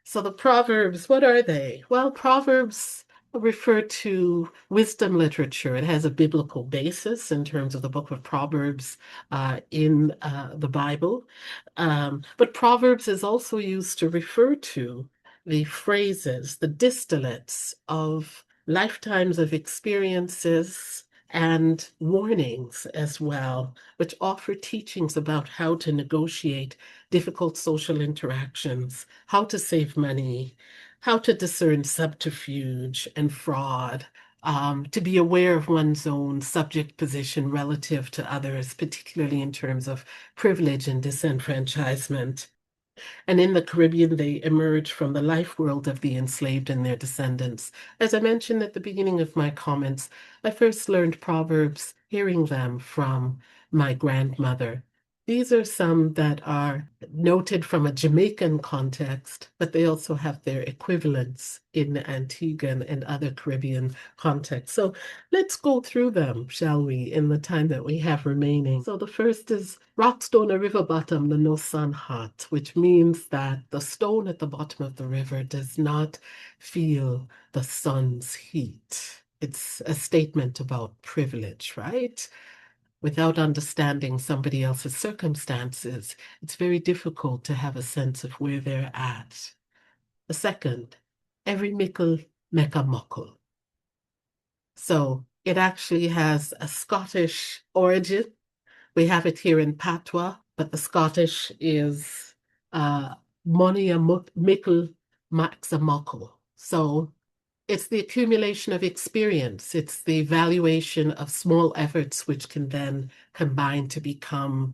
So the Proverbs, what are they? Well, Proverbs refer to wisdom literature. It has a biblical basis in terms of the book of Proverbs in the Bible. But Proverbs is also used to refer to the phrases, the distillates of lifetimes of experiences and warnings as well, which offer teachings about how to negotiate difficult social interactions, how to save money, how to discern subterfuge and fraud, to be aware of one's own subject position relative to others, particularly in terms of privilege and disenfranchisement. And in the Caribbean, they emerge from the life world of the enslaved and their descendants. As I mentioned at the beginning of my comments, I first learned Proverbs hearing them from my grandmother. These are some that are noted from a Jamaican context, but they also have their equivalents in Antigua and other Caribbean contexts. So let's go through them, shall we, in the time that we have remaining. So the first is rock stone a river bottom, the no sun hot, which means that the stone at the bottom of the river does not feel the sun's heat. It's a statement about privilege, right? Without understanding somebody else's circumstances, it's very difficult to have a sense of where they're at. The second, every mickle make a muckle. So it actually has a Scottish origin. We have it here in Patois, but the Scottish is money a mickle max a muckle. So it's the accumulation of experience. It's the evaluation of small efforts, which can then combine to become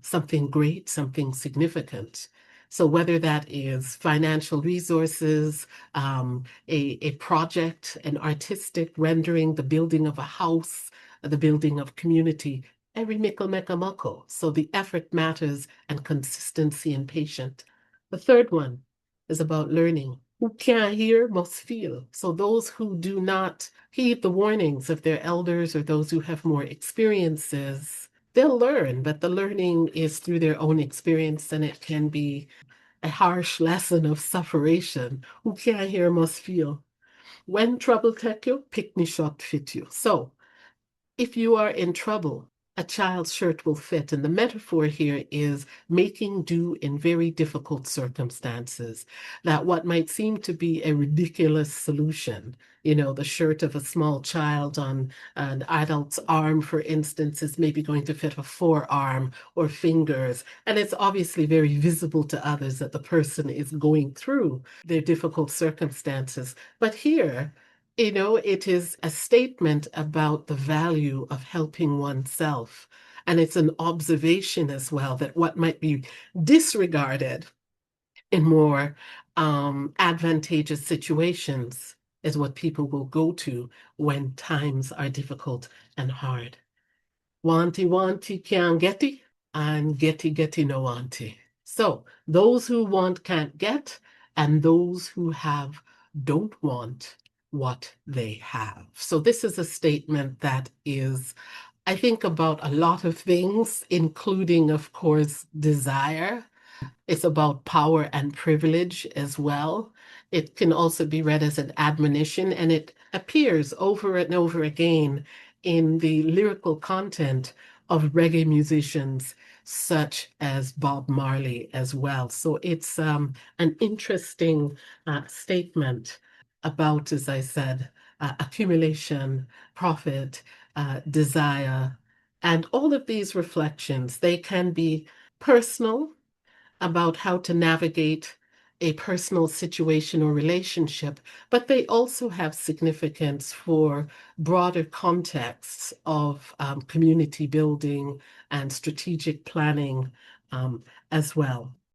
something great, something significant. So whether that is financial resources, a project, an artistic rendering, the building of a house, the building of community, every mickle make a muckle. So the effort matters and consistency and patience. The third one is about learning. Who can't hear must feel. So those who do not heed the warnings of their elders or those who have more experiences, they'll learn, but the learning is through their own experience, and it can be a harsh lesson of sufferation. Who can't hear must feel. When trouble take you, pick me shot fit you. So if you are in trouble, a child's shirt will fit. And the metaphor here is making do in very difficult circumstances. That what might seem to be a ridiculous solution, the shirt of a small child on an adult's arm, for instance, is maybe going to fit a forearm or fingers. And it's obviously very visible to others that the person is going through their difficult circumstances. But here, it is a statement about the value of helping oneself. And it's an observation as well that what might be disregarded in more advantageous situations is what people will go to when times are difficult and hard. Wanty, wanty, can't getty, and getty, getty, no wanty. So those who want can't get, and those who have don't want what they have. So this is a statement that is, I think, about a lot of things, including, of course, desire. It's about power and privilege as well. It can also be read as an admonition, and it appears over and over again in the lyrical content of reggae musicians such as Bob Marley as well. So it's an interesting statement about, as I said, accumulation, profit, desire, and all of these reflections. They can be personal about how to navigate a personal situation or relationship, but they also have significance for broader contexts of community building and strategic planning as well.